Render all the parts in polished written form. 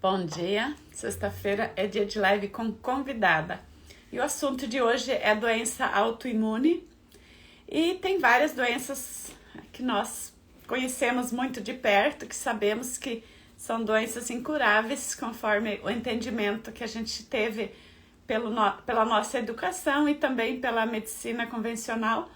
Bom dia, sexta-feira é dia de live com convidada. E o assunto de hoje é doença autoimune. E tem várias doenças que nós conhecemos muito de perto, que sabemos que são doenças incuráveis, conforme o entendimento que a gente teve pela nossa educação e também pela medicina convencional.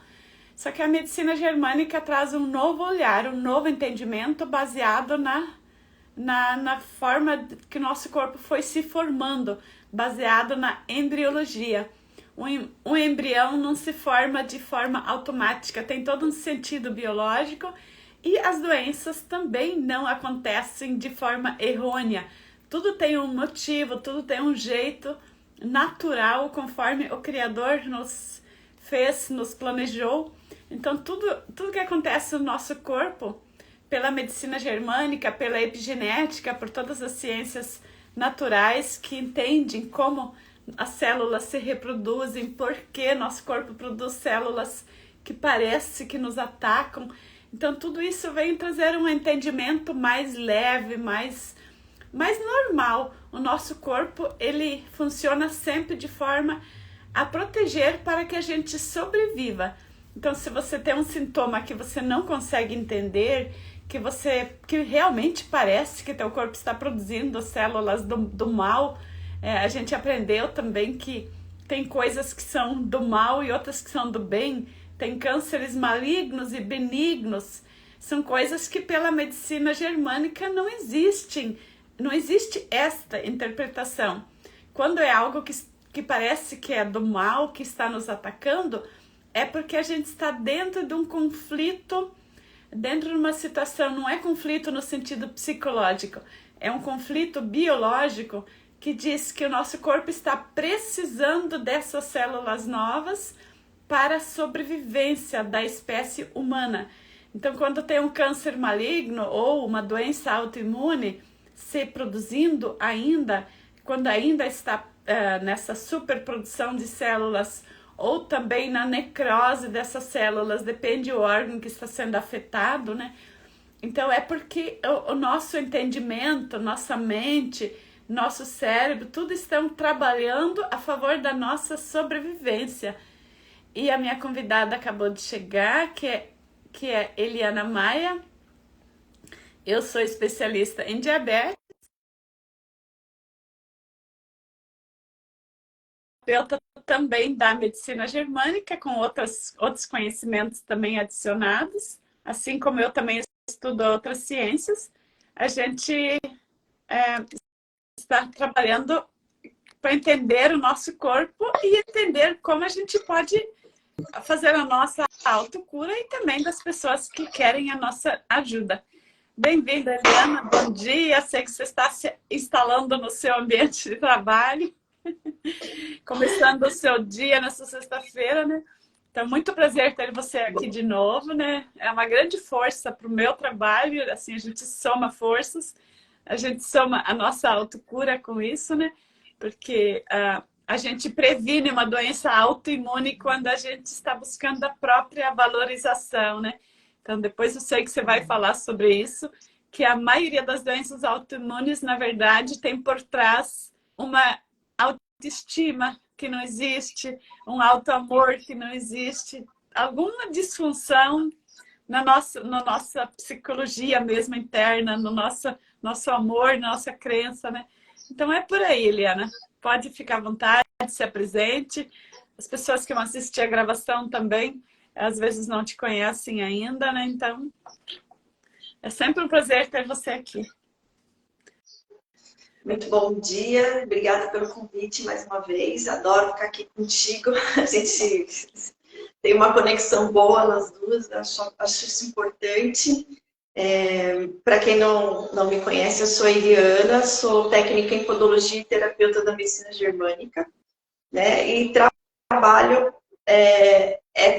Só que a medicina germânica traz um novo olhar, um novo entendimento baseado na forma que o nosso corpo foi se formando, baseado na embriologia. Um embrião não se forma de forma automática, tem todo um sentido biológico, e as doenças também não acontecem de forma errônea. Tudo tem um motivo, tudo tem um jeito natural, conforme o Criador nos fez, nos planejou. Então tudo que acontece no nosso corpo, pela medicina germânica, pela epigenética, por todas as ciências naturais que entendem como as células se reproduzem, por que nosso corpo produz células que parece que nos atacam. Então tudo isso vem trazer um entendimento mais leve, mais normal. O nosso corpo, ele funciona sempre de forma a proteger para que a gente sobreviva. Então, se você tem um sintoma que você não consegue entender, que realmente parece que teu corpo está produzindo células do mal, a gente aprendeu também que tem coisas que são do mal e outras que são do bem, tem cânceres malignos e benignos, são coisas que pela medicina germânica não existem, não existe esta interpretação. Quando é algo que parece que é do mal, que está nos atacando, é porque a gente está dentro de um conflito, dentro de uma situação, não é conflito no sentido psicológico, é um conflito biológico que diz que o nosso corpo está precisando dessas células novas para a sobrevivência da espécie humana. Então, quando tem um câncer maligno ou uma doença autoimune se produzindo ainda, quando ainda está nessa superprodução de células, ou também na necrose dessas células, depende do órgão que está sendo afetado, né? Então é porque o nosso entendimento, nossa mente, nosso cérebro, tudo estão trabalhando a favor da nossa sobrevivência. E a minha convidada acabou de chegar, que é Eliana Maia. Eu sou especialista em diabetes, terapeuta também da medicina germânica, com outros conhecimentos também adicionados, assim como eu também estudo outras ciências. A gente está trabalhando para entender o nosso corpo e entender como a gente pode fazer a nossa autocura e também das pessoas que querem a nossa ajuda. Bem-vinda, Eliana, bom dia. Sei que você está se instalando no seu ambiente de trabalho, começando o seu dia nessa sexta-feira, né? Então, muito prazer ter você aqui de novo, né? É uma grande força para o meu trabalho, assim, a gente soma forças, a gente soma a nossa autocura com isso, né? Porque a gente previne uma doença autoimune quando a gente está buscando a própria valorização, né? Então, depois eu sei que você vai falar sobre isso, que a maioria das doenças autoimunes, na verdade, tem por trás uma autoestima que não existe, um auto-amor que não existe, alguma disfunção na nossa psicologia mesmo interna, no nosso amor, nossa crença, né? Então é por aí, Eliana. Pode ficar à vontade, se apresente. As pessoas que vão assistir a gravação também, às vezes não te conhecem ainda, né? Então é sempre um prazer ter você aqui. Muito bom dia, obrigada pelo convite mais uma vez, adoro ficar aqui contigo, a gente tem uma conexão boa nas duas, acho isso importante. Para quem não me conhece, eu sou Eliana, sou técnica em podologia e terapeuta da medicina germânica, né? E trabalho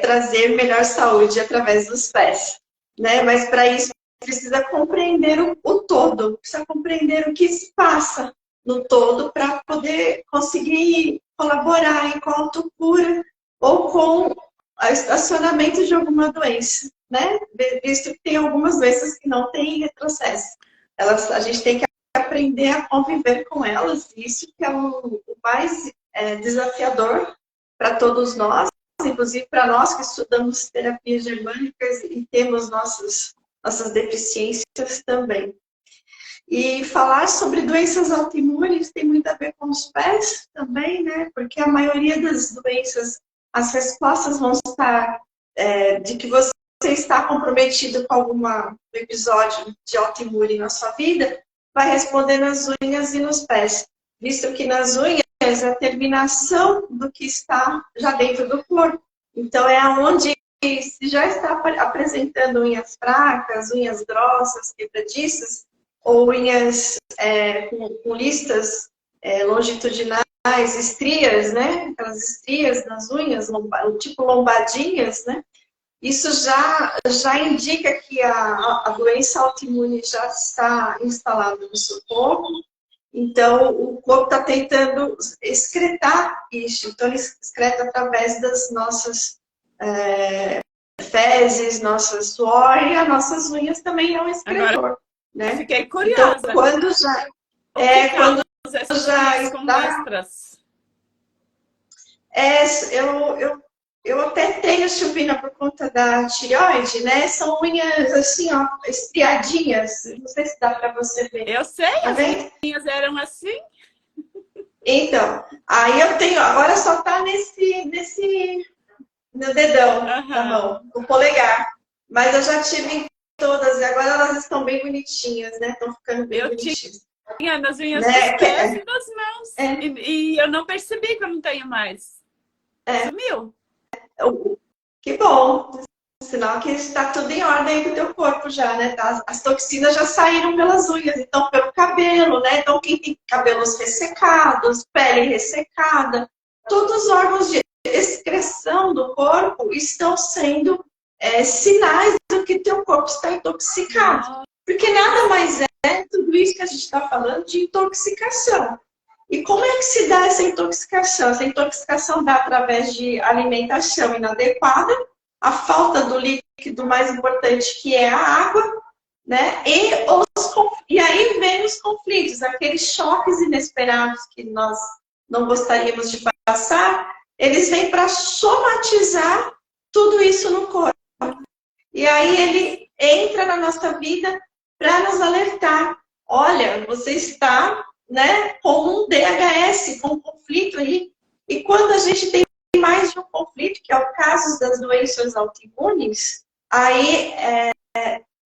trazer melhor saúde através dos pés, né? Mas para isso precisa compreender o todo, precisa compreender o que se passa no todo para poder conseguir colaborar com a autocura ou com o estacionamento de alguma doença, né? Visto que tem algumas doenças que não têm retrocesso. A gente tem que aprender a conviver com elas. Isso que é o mais desafiador para todos nós, inclusive para nós que estudamos terapias germânicas e temos nossas deficiências também. E falar sobre doenças autoimunes tem muito a ver com os pés também, né? Porque a maioria das doenças, as respostas vão estar de que você está comprometido com algum episódio de autoimune na sua vida, vai responder nas unhas e nos pés. Visto que nas unhas é a terminação do que está já dentro do corpo. Então, é onde, se já está apresentando unhas fracas, unhas grossas, quebradiças, ou unhas com listas longitudinais, estrias, né? Aquelas estrias nas unhas, tipo lombadinhas, né? Isso já indica que a doença autoimune já está instalada no seu corpo. Então, o corpo está tentando excretar isso. Então, ele excreta através das nossas fezes, nossas suor, e as nossas unhas também é um excretor. Agora, né? Fiquei curiosa. Então, quando já está... Eu até tenho, Silvina, por conta da tireoide, né? São unhas assim, ó, estriadinhas. Não sei se dá para você ver. Eu sei, tá as vendo? unhas eram assim. Então, aí eu tenho, agora só tá no dedão da mão, no polegar. Mas eu já tive em todas, e agora elas estão bem bonitinhas, né? Estão ficando bem bonitinhas. Tinha nas unhas dos pés e das mãos. E eu não percebi que eu não tenho mais. Sumiu. Que bom. Sinal que está tudo em ordem aí do teu corpo já, né? As toxinas já saíram pelas unhas, então pelo cabelo, né? Então quem tem cabelos ressecados, pele ressecada, todos os órgãos de excreção do corpo estão sendo sinais do que teu corpo está intoxicado. Porque nada mais é tudo isso que a gente está falando de intoxicação. E como é que se dá essa intoxicação? Essa intoxicação dá através de alimentação inadequada, a falta do líquido mais importante, que é a água, né? E aí vem os conflitos, aqueles choques inesperados que nós não gostaríamos de passar, eles vêm para somatizar tudo isso no corpo. E aí ele entra na nossa vida para nos alertar. Olha, você está, né, com um DHS, com um conflito aí. E quando a gente tem mais de um conflito, que é o caso das doenças autoimunes, aí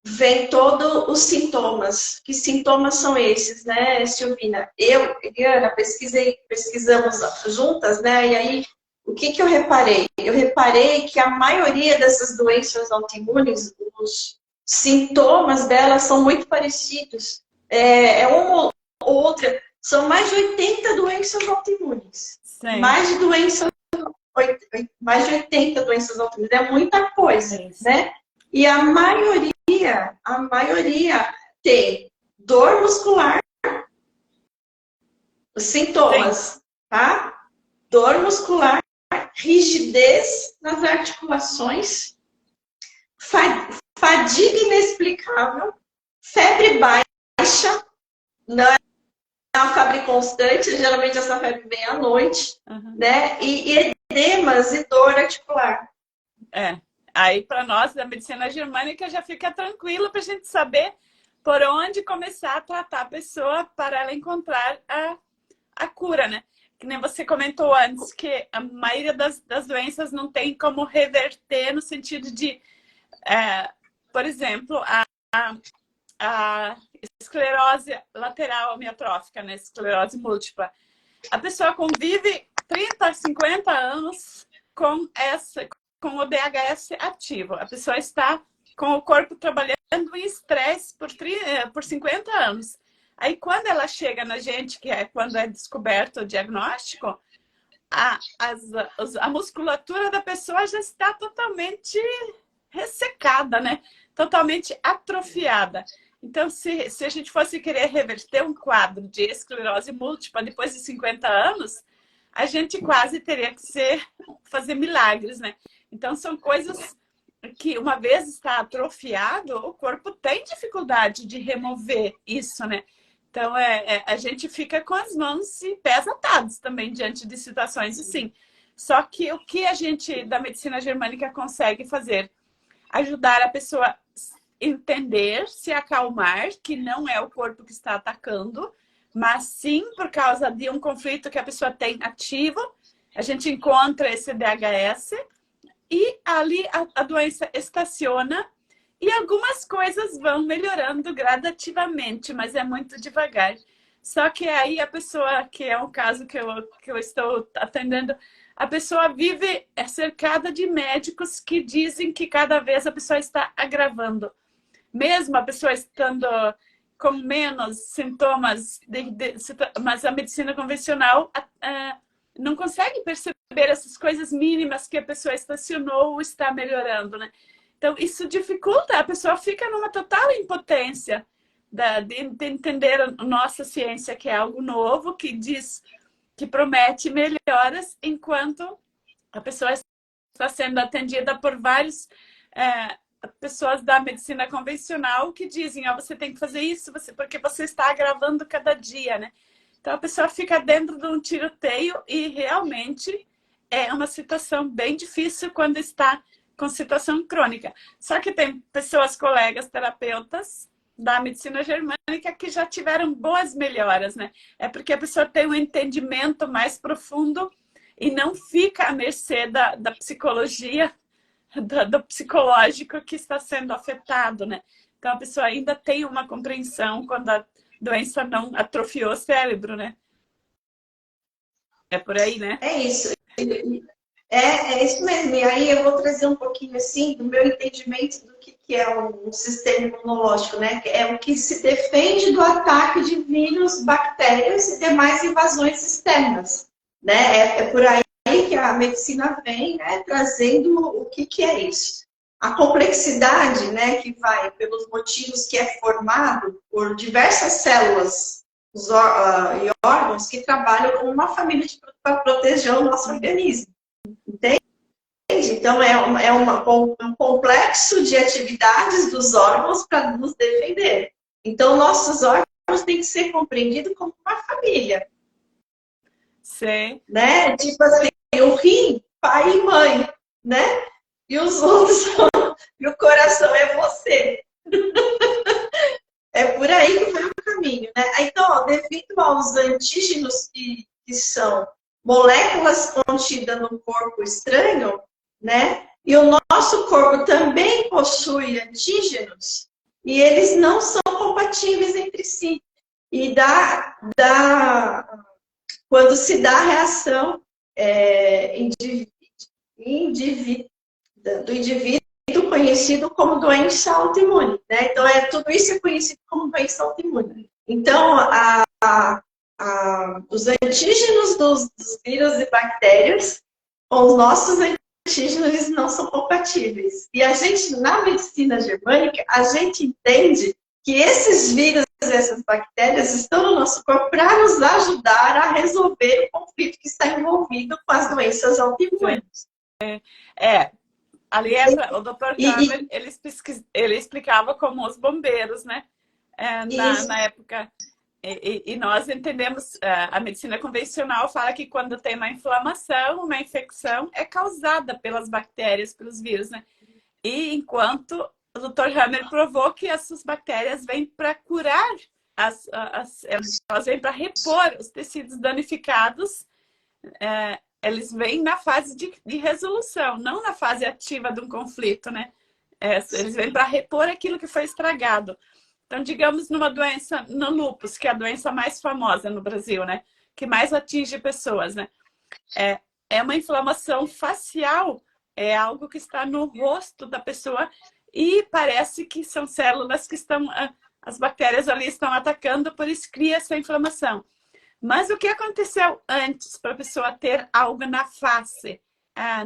vem todos os sintomas. Que sintomas são esses, né, Silvina? Eu e Eliana pesquisamos juntas, né, e aí o que eu reparei? Eu reparei que a maioria dessas doenças autoimunes, os sintomas delas são muito parecidos. Uma ou outra, são mais de 80 doenças autoimunes. Sim. Mais de 80 doenças autoimunes, é muita coisa, né? E a maioria tem dor muscular, os sintomas, tá? Dor muscular, rigidez nas articulações, fadiga inexplicável, febre baixa, não é uma febre constante, geralmente essa febre vem à noite, né? E edemas e dor articular. Aí para nós da medicina germânica já fica tranquilo para a gente saber por onde começar a tratar a pessoa para ela encontrar a cura, né? Que nem você comentou antes, que a maioria das doenças não tem como reverter no sentido de, por exemplo, a esclerose lateral amiotrófica, né? Esclerose múltipla. A pessoa convive 30, 50 anos com o DHS ativo. A pessoa está com o corpo trabalhando em estresse por 50 anos. Aí, quando ela chega na gente, que é quando é descoberto o diagnóstico, a musculatura da pessoa já está totalmente ressecada, né? Totalmente atrofiada. Então, se a gente fosse querer reverter um quadro de esclerose múltipla depois de 50 anos, a gente quase teria que fazer milagres, né? Então, são coisas que, uma vez está atrofiado, o corpo tem dificuldade de remover isso, né? Então, a gente fica com as mãos e pés atados também diante de situações assim. Só que o que a gente da medicina germânica consegue fazer? Ajudar a pessoa a entender, se acalmar, que não é o corpo que está atacando, mas sim por causa de um conflito que a pessoa tem ativo. A gente encontra esse DHS e ali a doença estaciona e algumas coisas vão melhorando gradativamente, mas é muito devagar. Só que aí a pessoa, que é um caso que eu estou atendendo, a pessoa vive cercada de médicos que dizem que cada vez a pessoa está agravando. Mesmo a pessoa estando com menos sintomas, mas a medicina convencional não consegue perceber essas coisas mínimas que a pessoa estacionou ou está melhorando, né? Então, isso dificulta, a pessoa fica numa total impotência de entender a nossa ciência, que é algo novo, que diz, que promete melhoras, enquanto a pessoa está sendo atendida por vários pessoas da medicina convencional que dizem, você tem que fazer isso porque você está agravando cada dia, né? Então, a pessoa fica dentro de um tiroteio e realmente é uma situação bem difícil quando está com situação crônica. Só que tem pessoas, colegas, terapeutas da medicina germânica que já tiveram boas melhoras, né? É porque a pessoa tem um entendimento mais profundo e não fica à mercê da psicologia, do psicológico que está sendo afetado, né? Então, a pessoa ainda tem uma compreensão quando a doença não atrofiou o cérebro, né? É por aí, né? É isso. É isso mesmo. E aí eu vou trazer um pouquinho assim do meu entendimento do que é um sistema imunológico, né? Que é o que se defende do ataque de vírus, bactérias e demais invasões externas, né? É por aí que a medicina vem, né, trazendo o que é isso. A complexidade, né, que vai pelos motivos que é formado por diversas células e órgãos que trabalham como uma família para proteger o nosso organismo. Entende? Então, um complexo de atividades dos órgãos para nos defender. Então, nossos órgãos têm que ser compreendidos como uma família. Sim. Né? Tipo assim, o rim, pai e mãe, né? E os outros, e o coração é você. É por aí que vai o caminho, né? Então, devido aos antígenos que são moléculas contidas no corpo estranho, né? E o nosso corpo também possui antígenos e eles não são compatíveis entre si. E quando se dá a reação do indivíduo conhecido como doença autoimune, né? Então, tudo isso é conhecido como doença autoimune. Então, os antígenos dos vírus e bactérias com os nossos antígenos não são compatíveis. E a gente, na medicina germânica, a gente entende que esses vírus e essas bactérias estão no nosso corpo para nos ajudar a resolver o conflito que está envolvido com as doenças autoimunes. Ali o Dr. Kramer, ele explicava como os bombeiros, né? Na época. E nós entendemos, a medicina convencional fala que quando tem uma inflamação, uma infecção, é causada pelas bactérias, pelos vírus, né? E enquanto o Dr. Hammer provou que essas bactérias vêm para curar, elas vêm para repor os tecidos danificados, eles vêm na fase de resolução, não na fase ativa de um conflito, né? Eles vêm para repor aquilo que foi estragado. Então, digamos, numa doença, no lúpus, que é a doença mais famosa no Brasil, né? Que mais atinge pessoas, né? É uma inflamação facial, é algo que está no rosto da pessoa e parece que são células que as bactérias ali estão atacando, por isso cria essa inflamação. Mas o que aconteceu antes para a pessoa ter algo na face? A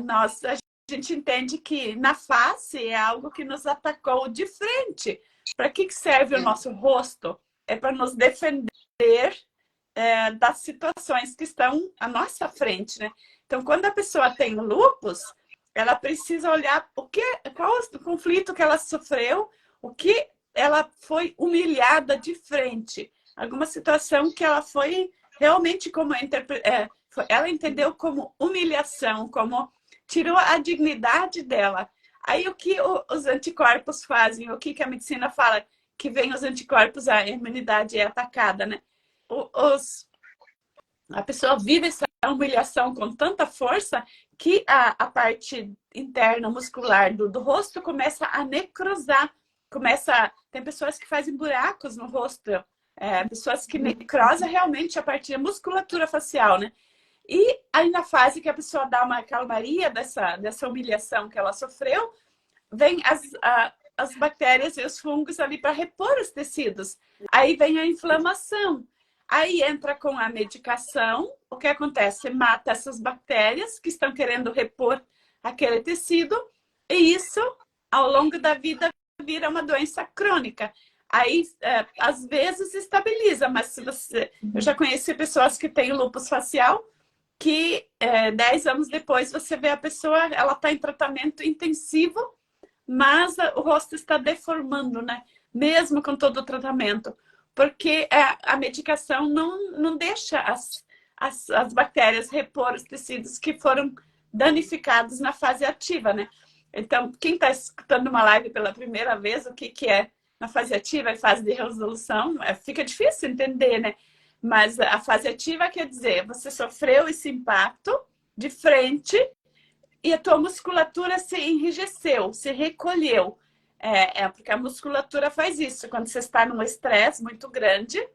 gente entende que na face é algo que nos atacou de frente. Para que serve o nosso rosto? É para nos defender das situações que estão à nossa frente, né? Então, quando a pessoa tem lúpus, ela precisa olhar qual o conflito que ela sofreu, o que ela foi humilhada de frente. alguma situação que ela foi realmente como ela entendeu como humilhação, como tirou a dignidade dela. Aí o que os anticorpos fazem? O que a medicina fala? Que vem os anticorpos, a imunidade é atacada, né? A pessoa vive essa humilhação com tanta força que a parte interna muscular do rosto começa a necrosar. Tem pessoas que fazem buracos no rosto, pessoas que necrosam realmente a partir da musculatura facial, né? E aí na fase que a pessoa dá uma calmaria dessa humilhação que ela sofreu, vem as bactérias e os fungos ali para repor os tecidos. Aí vem a inflamação. Aí entra com a medicação, o que acontece? Mata essas bactérias que estão querendo repor aquele tecido, e isso, ao longo da vida, vira uma doença crônica. Aí, às vezes, estabiliza, mas se você... Eu já conheci pessoas que têm lúpus facial, que 10 anos depois você vê a pessoa, ela está em tratamento intensivo, mas o rosto está deformando, né? Mesmo com todo o tratamento. Porque a medicação não deixa as bactérias repor os tecidos que foram danificados na fase ativa, né? Então, quem está escutando uma live pela primeira vez, o que é na fase ativa e fase de resolução, fica difícil entender, né? Mas a fase ativa quer dizer, você sofreu esse impacto de frente e a tua musculatura se enrijeceu, se recolheu. Porque a musculatura faz isso. Quando você está num estresse muito grande,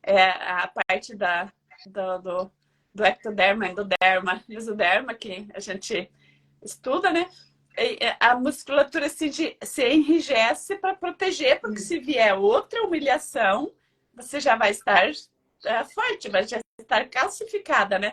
a parte do ectoderma, endoderma, mesoderma, que a gente estuda, né? A musculatura se enrijece para proteger, porque se vier outra humilhação, você já vai estar forte, vai já estar calcificada, né?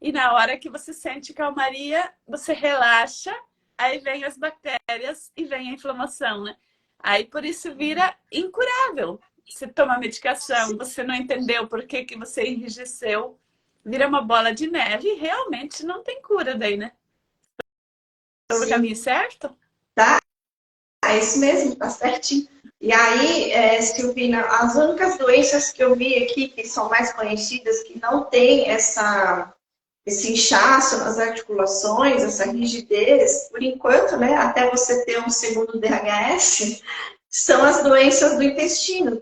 E na hora que você sente calmaria, você relaxa, aí vem as bactérias e vem a inflamação, né? Aí por isso vira incurável. Você toma medicação, você não entendeu por que você enrijeceu, vira uma bola de neve e realmente não tem cura daí, né? Estou no caminho certo? Tá, é isso mesmo, tá certinho. E aí, Silvina, as únicas doenças que eu vi aqui, que são mais conhecidas, que não tem esse inchaço nas articulações, essa rigidez, por enquanto, né, até você ter um segundo DHS, são as doenças do intestino.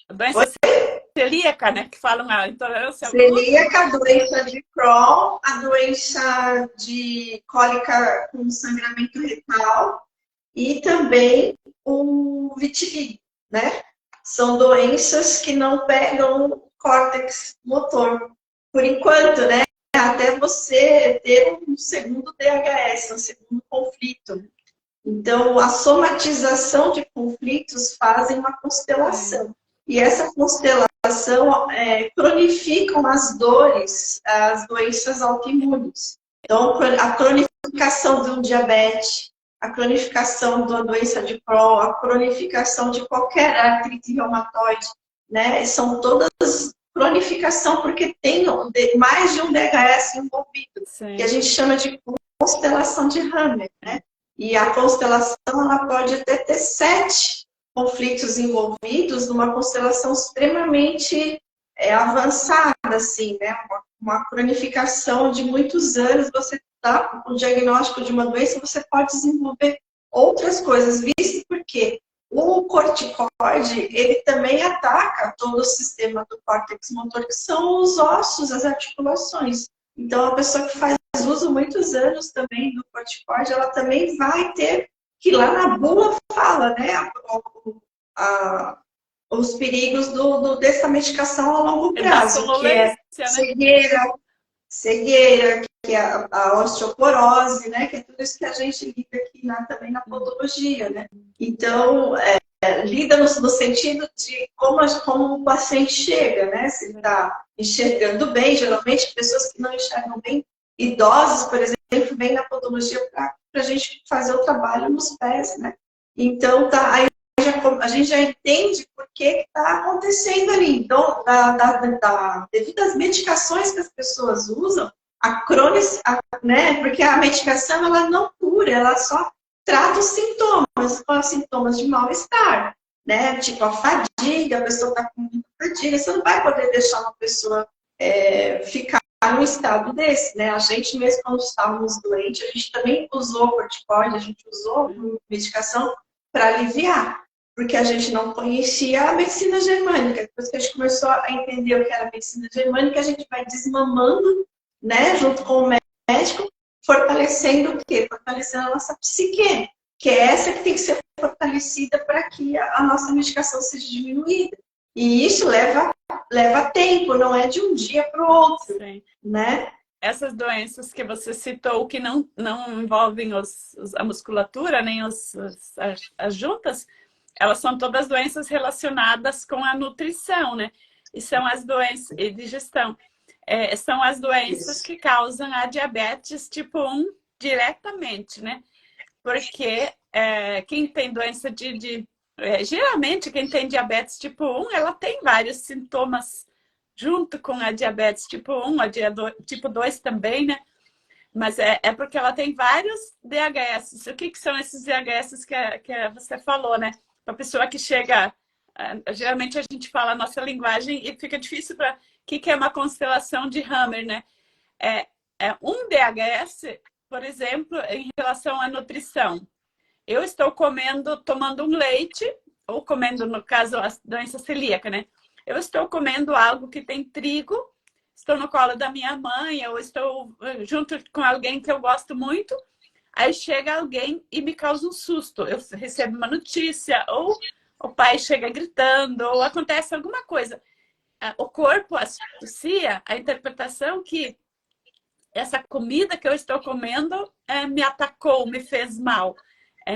A doença celíaca, né, que falam a intolerância ao celíaca, a doença de Crohn, a doença de cólica com sangramento retal e também o vitiligo, né? São doenças que não pegam córtex motor, por enquanto, né? Até você ter um segundo DHS, um segundo conflito. Então, a somatização de conflitos fazem uma constelação. E essa constelação cronificam as dores, as doenças autoimunes. Então, a cronificação de um diabetes, a cronificação da doença de Crohn, a cronificação de qualquer artrite reumatoide, né? São todas cronificação porque tem mais de um DHS envolvido, que a gente chama de constelação de Hammer, né? E a constelação ela pode até ter 7 conflitos envolvidos numa constelação extremamente avançada, assim, né? Uma cronificação de muitos anos, você dá o diagnóstico de uma doença, você pode desenvolver outras coisas, visto porque o corticoide, ele também ataca todo o sistema do córtex motor, que são os ossos, as articulações. Então, a pessoa que faz uso muitos anos também do corticoide, ela também vai ter, que lá na bula fala, né, os perigos dessa medicação a longo prazo, que é cegueira, que é a osteoporose, né, que é tudo isso que a gente lida aqui também na podologia, né. Então, lida no sentido de como o paciente chega, né, se ele está enxergando bem, geralmente pessoas que não enxergam bem, idosos, por exemplo, vêm na podologia para a gente fazer o trabalho nos pés, né. Então, aí a gente já entende por que está acontecendo ali. Então, devido às medicações que as pessoas usam, né, porque a medicação ela não cura, ela só trata os sintomas de mal-estar. né? Tipo, a fadiga, a pessoa está com muita fadiga, você não vai poder deixar uma pessoa ficar num estado desse, né? A gente mesmo, quando estávamos doentes, a gente também usou corticoide, a gente usou medicação para aliviar, porque a gente não conhecia a medicina germânica. Depois que a gente começou a entender o que era a medicina germânica, a gente vai desmamando, né, junto com o médico, fortalecendo o quê? Fortalecendo a nossa psique, que é essa que tem que ser fortalecida para que a nossa medicação seja diminuída. E isso leva tempo, não é de um dia para o outro, sim, né? Essas doenças que você citou, que não envolvem a musculatura, nem as juntas, elas são todas doenças relacionadas com a nutrição, né? E são as doenças e digestão. São as doenças que causam a diabetes tipo 1 diretamente, né? Porque quem tem doença geralmente, quem tem diabetes tipo 1, ela tem vários sintomas junto com a diabetes tipo 1, tipo 2 também, né? Mas é porque ela tem vários DHS. O que são esses DHS que você falou, né? Para a pessoa que chega... geralmente a gente fala a nossa linguagem e fica difícil para... O que é uma constelação de Hammer, né? Um DHS, por exemplo, em relação à nutrição. Eu estou tomando um leite, ou comendo, no caso, a doença celíaca, né? Eu estou comendo algo que tem trigo, estou no colo da minha mãe, ou estou junto com alguém que eu gosto muito, aí chega alguém e me causa um susto. Eu recebo uma notícia, ou o pai chega gritando, ou acontece alguma coisa. O corpo associa a interpretação que essa comida que eu estou comendo me atacou, me fez mal.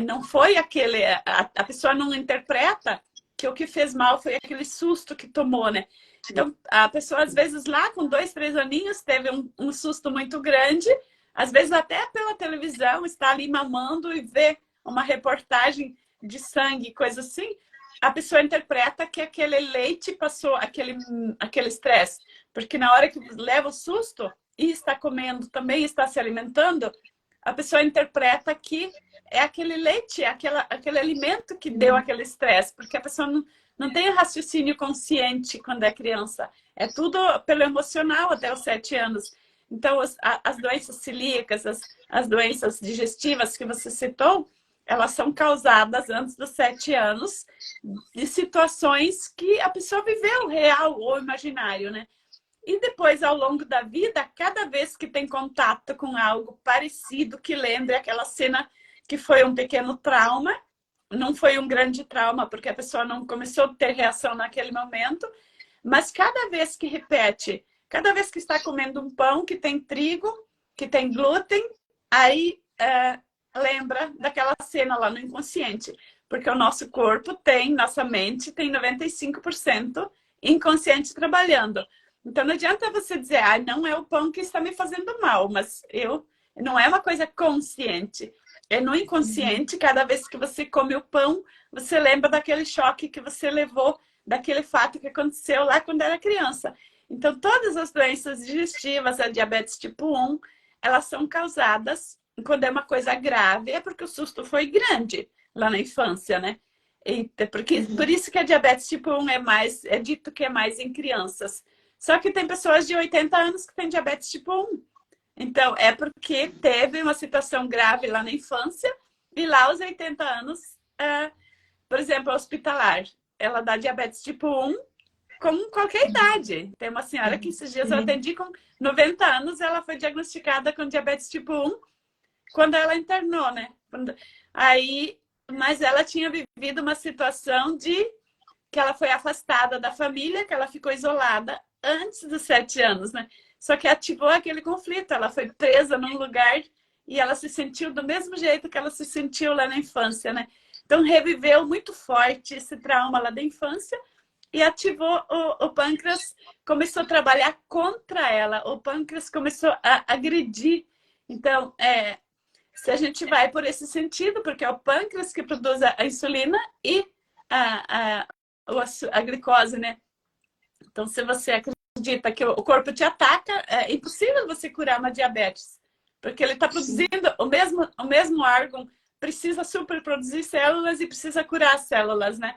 Não foi aquele... A pessoa não interpreta que o que fez mal foi aquele susto que tomou, né? Então, a pessoa, às vezes, lá com 2, 3 aninhos, teve um susto muito grande. Às vezes, até pela televisão, está ali mamando e vê uma reportagem de sangue, coisa assim. A pessoa interpreta que aquele leite passou aquele estresse. Porque na hora que leva o susto e está comendo, também está se alimentando, a pessoa interpreta que é aquele leite, aquele alimento que deu aquele estresse, porque a pessoa não tem raciocínio consciente quando é criança. É tudo pelo emocional até os 7 anos. Então, as doenças celíacas, as doenças digestivas que você citou, elas são causadas antes dos 7 anos de situações que a pessoa viveu, real ou imaginário, né? E depois, ao longo da vida, cada vez que tem contato com algo parecido, que lembre aquela cena que foi um pequeno trauma, não foi um grande trauma, porque a pessoa não começou a ter reação naquele momento, mas cada vez que repete, cada vez que está comendo um pão que tem trigo, que tem glúten, aí lembra daquela cena lá no inconsciente, porque o nosso corpo tem, nossa mente tem 95% inconsciente trabalhando. Então, não adianta você dizer, não é o pão que está me fazendo mal, mas não é uma coisa consciente. É no inconsciente, cada vez que você come o pão, você lembra daquele choque que você levou, daquele fato que aconteceu lá quando era criança. Então, todas as doenças digestivas, a diabetes tipo 1, elas são causadas quando é uma coisa grave, é porque o susto foi grande lá na infância, né? Por isso que a diabetes tipo 1 é dito que é mais em crianças. Só que tem pessoas de 80 anos que têm diabetes tipo 1. Então, é porque teve uma situação grave lá na infância e lá aos 80 anos, por exemplo, hospitalar. Ela dá diabetes tipo 1 com qualquer idade. Tem uma senhora que esses dias eu atendi com 90 anos, ela foi diagnosticada com diabetes tipo 1 quando ela internou, né? Mas ela tinha vivido uma situação que ela foi afastada da família, que ela ficou isolada antes dos 7 anos, né? Só que ativou aquele conflito, ela foi presa num lugar e ela se sentiu do mesmo jeito que ela se sentiu lá na infância, né? Então, reviveu muito forte esse trauma lá da infância e ativou o pâncreas, começou a trabalhar contra ela, o pâncreas começou a agredir. Então, se a gente vai por esse sentido, porque é o pâncreas que produz a insulina e a glicose, né? Então, se você acredita que o corpo te ataca, é impossível você curar uma diabetes, porque ele está produzindo, o mesmo órgão precisa superproduzir células e precisa curar as células, né?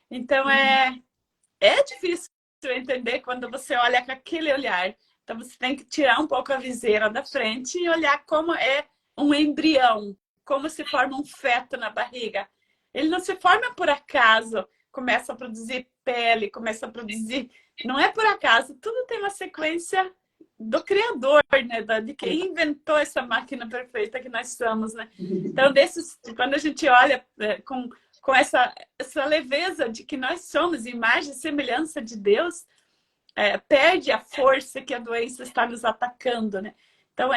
Então, é difícil entender quando você olha com aquele olhar. Então, você tem que tirar um pouco a viseira da frente e olhar como é um embrião, como se forma um feto na barriga. Ele não se forma por acaso, começa a produzir pele, começa a produzir... Não é por acaso, tudo tem uma sequência do Criador, né? De quem inventou essa máquina perfeita que nós somos, né? Então, quando a gente olha com essa leveza de que nós somos imagem e semelhança de Deus, perde a força que a doença está nos atacando, né? Então,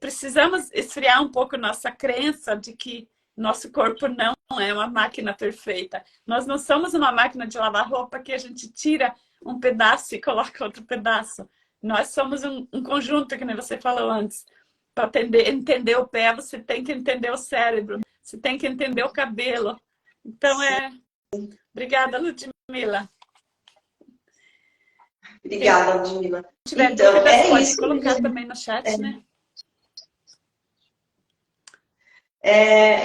precisamos esfriar um pouco nossa crença de que nosso corpo não é uma máquina perfeita. Nós não somos uma máquina de lavar roupa que a gente tira um pedaço e coloca outro pedaço. Nós somos um conjunto, que nem você falou antes. Para entender o pé, você tem que entender o cérebro. Você tem que entender o cabelo. Então, Obrigada, Ludmila. Obrigada, Ludmila. Se tiver então, dúvidas, pode isso, colocar também no chat, né?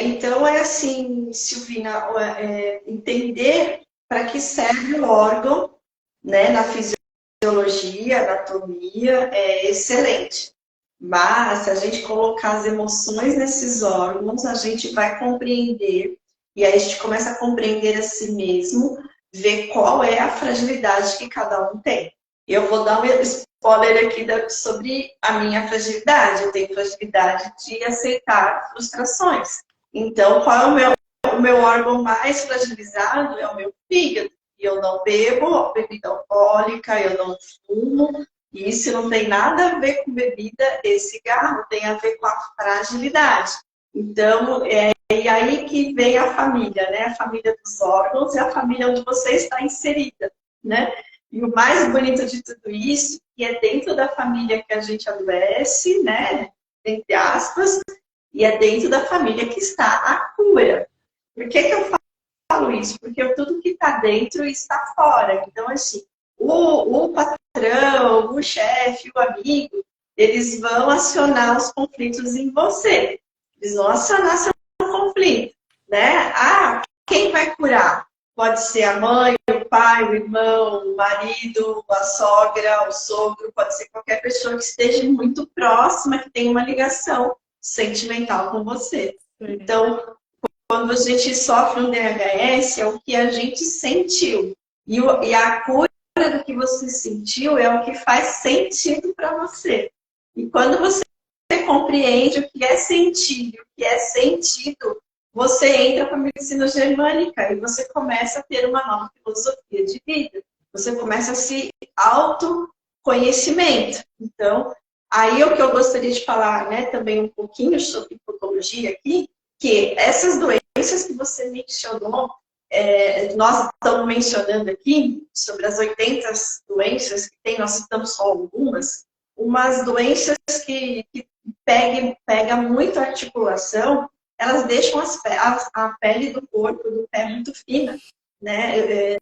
Então, assim, Silvina, entender para que serve o órgão, né, na fisiologia, anatomia, é excelente. Mas, se a gente colocar as emoções nesses órgãos, a gente vai compreender, e aí a gente começa a compreender a si mesmo, ver qual é a fragilidade que cada um tem. Eu vou dar um spoiler aqui sobre a minha fragilidade. Eu tenho fragilidade de aceitar frustrações. Então, qual é o meu órgão mais fragilizado? É o meu fígado. E eu não bebo bebida alcoólica, eu não fumo. E isso não tem nada a ver com bebida e cigarro, tem a ver com a fragilidade. Então, é aí que vem a família, né? A família dos órgãos é a família onde você está inserida, né? E o mais bonito de tudo isso, que é dentro da família que a gente adoece, né? Entre aspas, e é dentro da família que está a cura. Por que eu falo isso? Porque tudo que está dentro está fora. Então, assim, o patrão, o chefe, o amigo, eles vão acionar os conflitos em você. Eles vão acionar seu conflito, né? Ah, quem vai curar? Pode ser a mãe, o pai, o irmão, o marido, a sogra, o sogro, pode ser qualquer pessoa que esteja muito próxima, que tenha uma ligação sentimental com você. Então, quando a gente sofre um DHS, é o que a gente sentiu. E a cura do que você sentiu é o que faz sentido para você. E quando você compreende o que é sentido, o que é sentido, você entra para a medicina germânica e você começa a ter uma nova filosofia de vida. Você começa a se autoconhecimento. Então, aí o que eu gostaria de falar, né, também um pouquinho sobre patologia aqui, que essas doenças que você mencionou, nós estamos mencionando aqui sobre as 80 doenças que tem, nós citamos só algumas, umas doenças que pega muito a articulação, elas deixam a pele do corpo, do pé muito fina, né?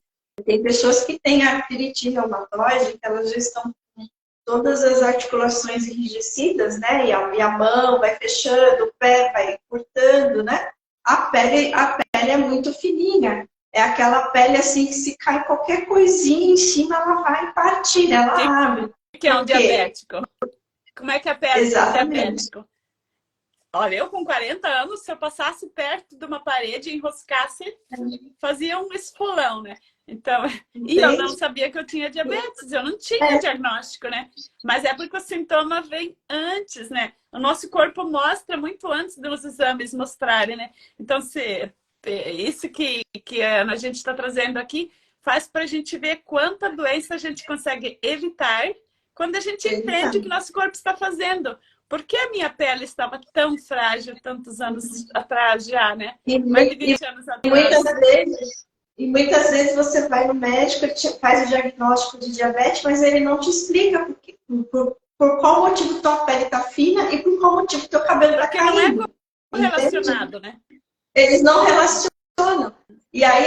Tem pessoas que têm artrite reumatoide, que elas já estão com todas as articulações enrijecidas, né? E a mão vai fechando, o pé vai cortando, né? A pele é muito fininha. É aquela pele assim que se cai qualquer coisinha em cima, ela vai partir, ela abre. Que é um diabético. Como é que é a pele do diabético? Olha, eu com 40 anos, se eu passasse perto de uma parede e enroscasse, fazia um esfolão, né? Então, e eu não sabia que eu tinha diabetes, eu não tinha diagnóstico, né? Mas é porque o sintoma vem antes, né? O nosso corpo mostra muito antes dos exames mostrarem, né? Então, isso que a gente está trazendo aqui faz para a gente ver quanta doença a gente consegue evitar quando a gente entende o que nosso corpo está fazendo. Por que a minha pele estava tão frágil tantos anos atrás já, né? Mais de 20 anos atrás. Muitas vezes você vai no médico, ele faz o diagnóstico de diabetes, mas ele não te explica por qual motivo tua pele está fina e por qual motivo teu cabelo está caindo. Não é relacionado, né? Eles não relacionam. E aí,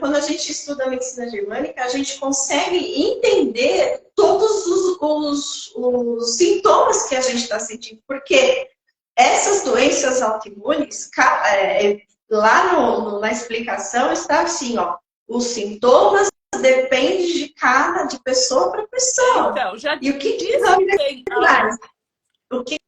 quando a gente estuda a medicina germânica, a gente consegue entender todos os sintomas que a gente está sentindo. Porque essas doenças autoimunes, lá na explicação está assim, ó, Os sintomas dependem de pessoa para pessoa. Então, já E o que Hammer traz? O que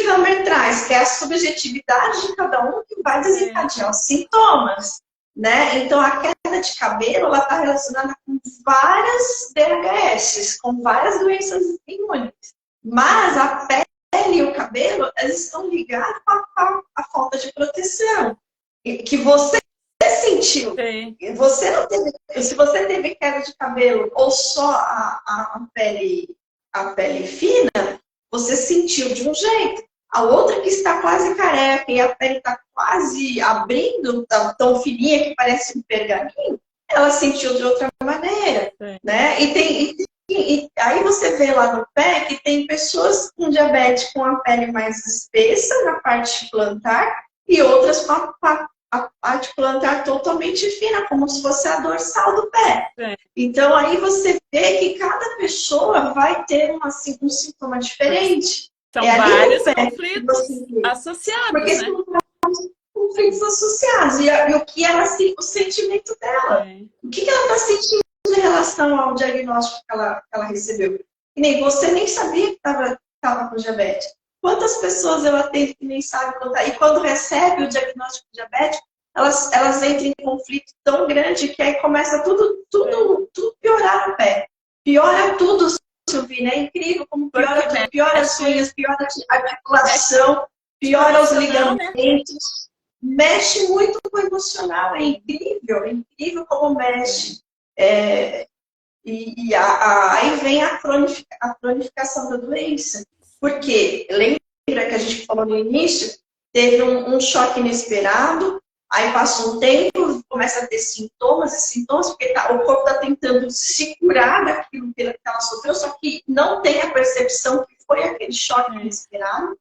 Hammer traz? Que é a subjetividade de cada um que vai desencadear os sintomas. Né? Então, a queda de cabelo está relacionada com várias DHS, com várias doenças imunes. Mas a pele e o cabelo, elas estão ligadas à falta de proteção. Que você sentiu. Sim. Você não teve, se você teve queda de cabelo ou só a pele fina, você sentiu de um jeito. A outra que está quase careca e a pele está quase abrindo, tão fininha que parece um pergaminho, ela sentiu de outra maneira. Né? E aí você vê lá no pé que tem pessoas com diabetes com a pele mais espessa na parte plantar e outras com a parte plantar totalmente fina, como se fosse a dorsal do pé. Então aí você vê que cada pessoa vai ter um sintoma diferente. São vários conflitos associados, porque né? São vários conflitos associados. E o que ela, o sentimento dela. O que ela está sentindo em relação ao diagnóstico que ela recebeu? E nem você nem sabia que estava com diabetes. Quantas pessoas eu atendo que nem sabem contar? E quando recebe o diagnóstico de diabetes, elas entram em conflito tão grande que aí começa tudo piorar no pé. Piora tudo, Silvina, é incrível como piora tudo. Piora as unhas, piora a articulação, piora os ligamentos. Mexe muito com o emocional, é incrível como mexe. Aí vem a cronificação da doença. Porque, lembra que a gente falou no início, teve um choque inesperado, aí passa um tempo, começa a ter sintomas, porque o corpo está tentando se curar daquilo que ela sofreu, só que não tem a percepção que foi aquele choque inesperado.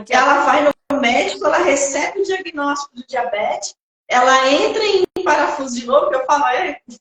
Ela vai no médico, ela recebe o diagnóstico de diabetes, ela entra em parafuso de novo, que eu falo,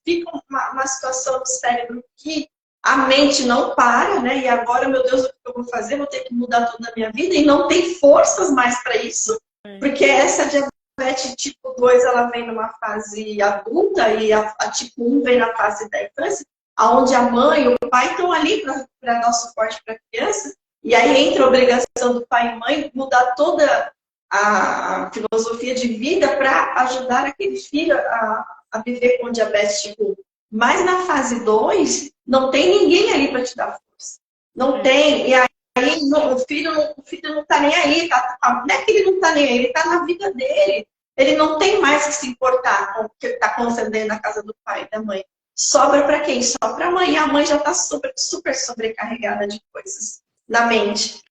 fica uma situação do cérebro que a mente não para, né? E agora, meu Deus, o que eu vou fazer? Vou ter que mudar toda a minha vida e não tem forças mais para isso, porque essa diabetes tipo 2, ela vem numa fase adulta e a tipo 1 vem na fase da infância, onde a mãe e o pai estão ali para dar suporte para a criança, e aí entra a obrigação do pai e mãe mudar toda a filosofia de vida para ajudar aquele filho a viver com diabetes tipo 1. Mas na fase 2, não tem ninguém ali para te dar força. Não tem. E aí o filho não está nem aí. Não é que ele não está nem aí, ele está na vida dele. Ele não tem mais que se importar com o que está acontecendo na casa do pai e da mãe. Sobra para quem? Só para a mãe. E a mãe já está super sobrecarregada de coisas na mente.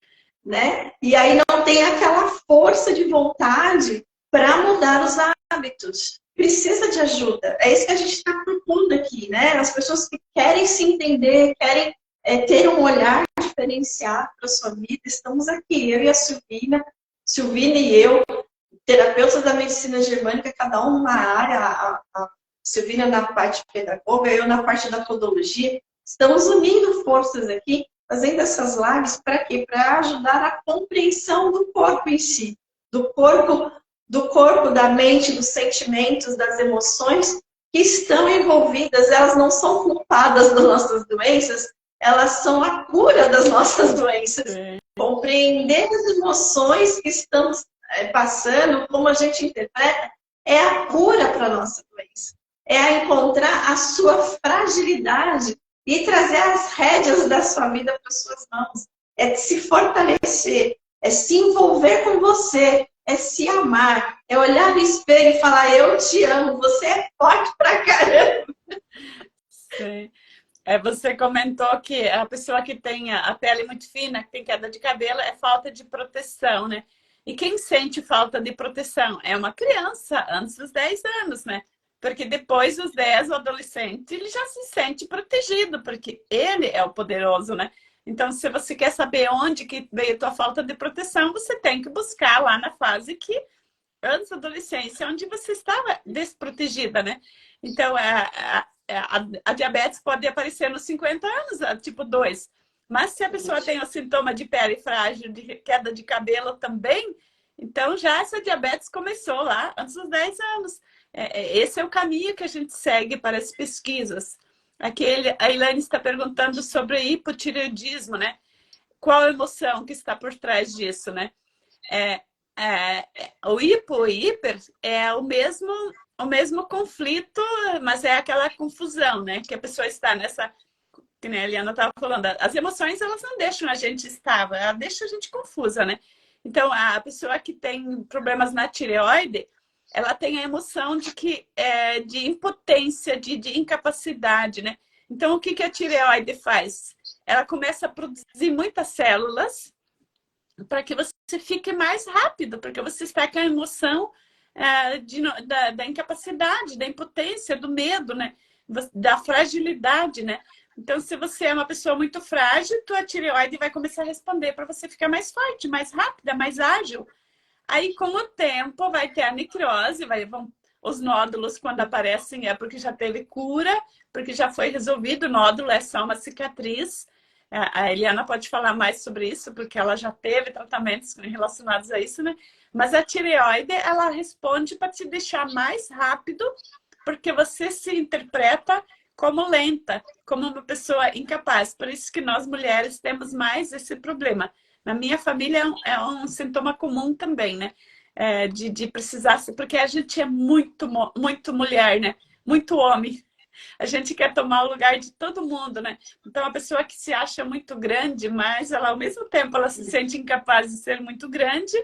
Né? E aí não tem aquela força de vontade para mudar os hábitos. Precisa de ajuda. É isso que a gente está propondo aqui, né? As pessoas que querem se entender, querem ter um olhar diferenciado para a sua vida, estamos aqui, eu e a Silvina e eu, terapeutas da medicina germânica, cada um numa área, a Silvina na parte pedagoga, eu na parte da podologia, estamos unindo forças aqui, fazendo essas lives para quê? Para ajudar a compreensão do corpo em si, do corpo, da mente, dos sentimentos, das emoções que estão envolvidas. Elas não são culpadas das nossas doenças, elas são a cura das nossas doenças. Compreender as emoções que estamos passando, como a gente interpreta, é a cura para a nossa doença. É a encontrar a sua fragilidade e trazer as rédeas da sua vida para suas mãos. É se fortalecer, é se envolver com você, é se amar, é olhar no espelho e falar, eu te amo, você é forte pra caramba. Sim. Você comentou que a pessoa que tem a pele muito fina, que tem queda de cabelo, é falta de proteção, né? E quem sente falta de proteção? É uma criança antes dos 10 anos, né? Porque depois dos 10, o adolescente, ele já se sente protegido, porque ele é o poderoso, né? Então, se você quer saber onde que veio a tua falta de proteção, você tem que buscar lá na fase que, antes da adolescência, onde você estava desprotegida, né? Então, a diabetes pode aparecer nos 50 anos, tipo 2. Mas se a pessoa tem o sintoma de pele frágil, de queda de cabelo também, então já essa diabetes começou lá antes dos 10 anos. Esse é o caminho que a gente segue para as pesquisas. Aqui a Ilane está perguntando sobre hipotireoidismo, né? Qual a emoção que está por trás disso, né? O hipo e hiper é o mesmo conflito, mas é aquela confusão, né? Que a pessoa está nessa, que nem a Eliana estava falando, as emoções elas não deixam a gente estável, elas deixam a gente confusa, né? Então, a pessoa que tem problemas na tireoide, ela tem a emoção de impotência, de incapacidade, né? Então, o que a tireoide faz? Ela começa a produzir muitas células para que você fique mais rápido, porque você está com a emoção da incapacidade, da impotência, do medo, né? Da fragilidade, né? Então, se você é uma pessoa muito frágil, tua tireoide vai começar a responder para você ficar mais forte, mais rápida, mais ágil. Aí, com o tempo, vai ter a necrose, os nódulos, quando aparecem, é porque já teve cura, porque já foi resolvido. O nódulo é só uma cicatriz. A Eliana pode falar mais sobre isso, porque ela já teve tratamentos relacionados a isso, né? Mas a tireoide, ela responde para te deixar mais rápido, porque você se interpreta como lenta, como uma pessoa incapaz. Por isso que nós, mulheres, temos mais esse problema. Na minha família é um sintoma comum também, né? De precisar, porque a gente é muito mulher, né? Muito homem. A gente quer tomar o lugar de todo mundo, né? Então, a pessoa que se acha muito grande, mas ela, ao mesmo tempo, ela se sente incapaz de ser muito grande,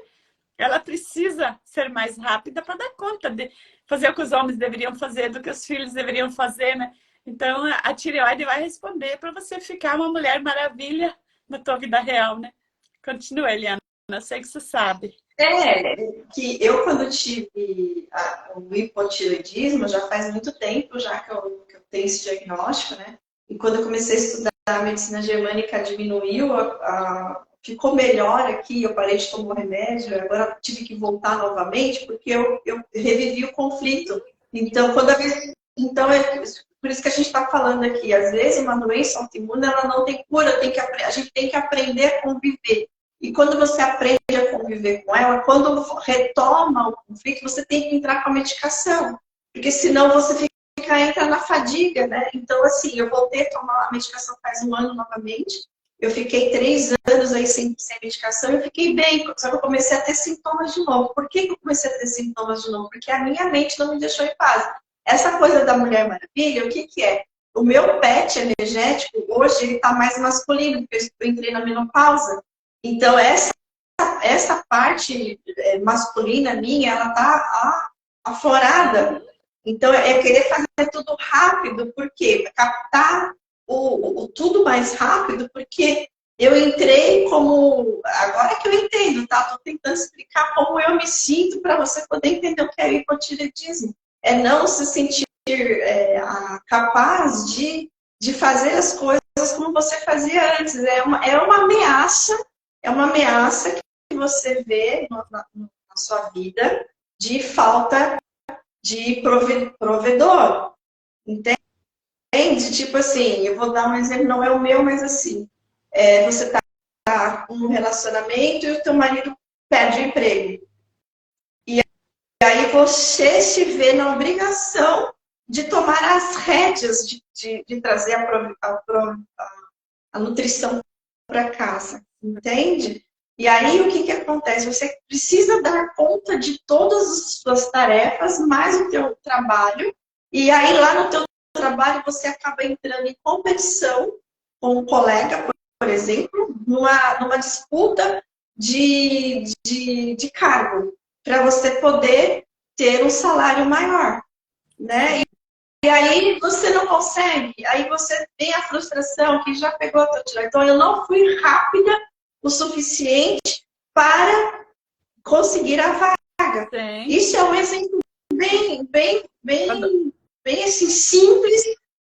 ela precisa ser mais rápida para dar conta de fazer o que os homens deveriam fazer, do que os filhos deveriam fazer, né? Então, a tireoide vai responder para você ficar uma mulher maravilha na tua vida real, né? Continua, Eliana. Eu sei que você sabe. Que eu quando tive o hipotireoidismo, já faz muito tempo já que eu tenho esse diagnóstico, né? E quando eu comecei a estudar a medicina germânica, diminuiu, ficou melhor aqui, eu parei de tomar remédio, agora tive que voltar novamente, porque eu revivi o conflito. Então, por isso que a gente está falando aqui, às vezes uma doença autoimune, ela não tem cura, a gente tem que aprender a conviver. E quando você aprende a conviver com ela, quando retoma o conflito, você tem que entrar com a medicação. Porque senão você entra na fadiga, né? Então, assim, eu voltei a tomar a medicação faz um ano novamente. Eu fiquei 3 anos aí sem medicação e eu fiquei bem. Só que eu comecei a ter sintomas de novo. Por que eu comecei a ter sintomas de novo? Porque a minha mente não me deixou em paz. Essa coisa da Mulher Maravilha, o que é? O meu PET energético, hoje, ele está mais masculino, porque eu entrei na menopausa. Então, essa parte masculina minha, ela está aflorada. Então, é querer fazer tudo rápido, por quê? Captar o tudo mais rápido, porque eu entrei como... Agora que eu entendo, tá? Estou tentando explicar como eu me sinto para você poder entender o que é o hipotireoidismo. É não se sentir capaz de fazer as coisas como você fazia antes. É uma ameaça. É uma ameaça que você vê na sua vida de falta de provedor. Entende? Tipo assim, eu vou dar um exemplo, não é o meu, mas assim, você está com um relacionamento e o teu marido perde o emprego. E aí você se vê na obrigação de tomar as rédeas, de trazer a nutrição para casa. Entende? E aí, o que acontece? Você precisa dar conta de todas as suas tarefas, mais o teu trabalho. E aí, lá no teu trabalho, você acaba entrando em competição com um colega, por exemplo, numa disputa de cargo, para você poder ter um salário maior, né? E aí você não consegue, aí você tem a frustração que já pegou a tua tireoide. Então, eu não fui rápida o suficiente para conseguir a vaga. Sim. Isso é um exemplo bem assim, simples,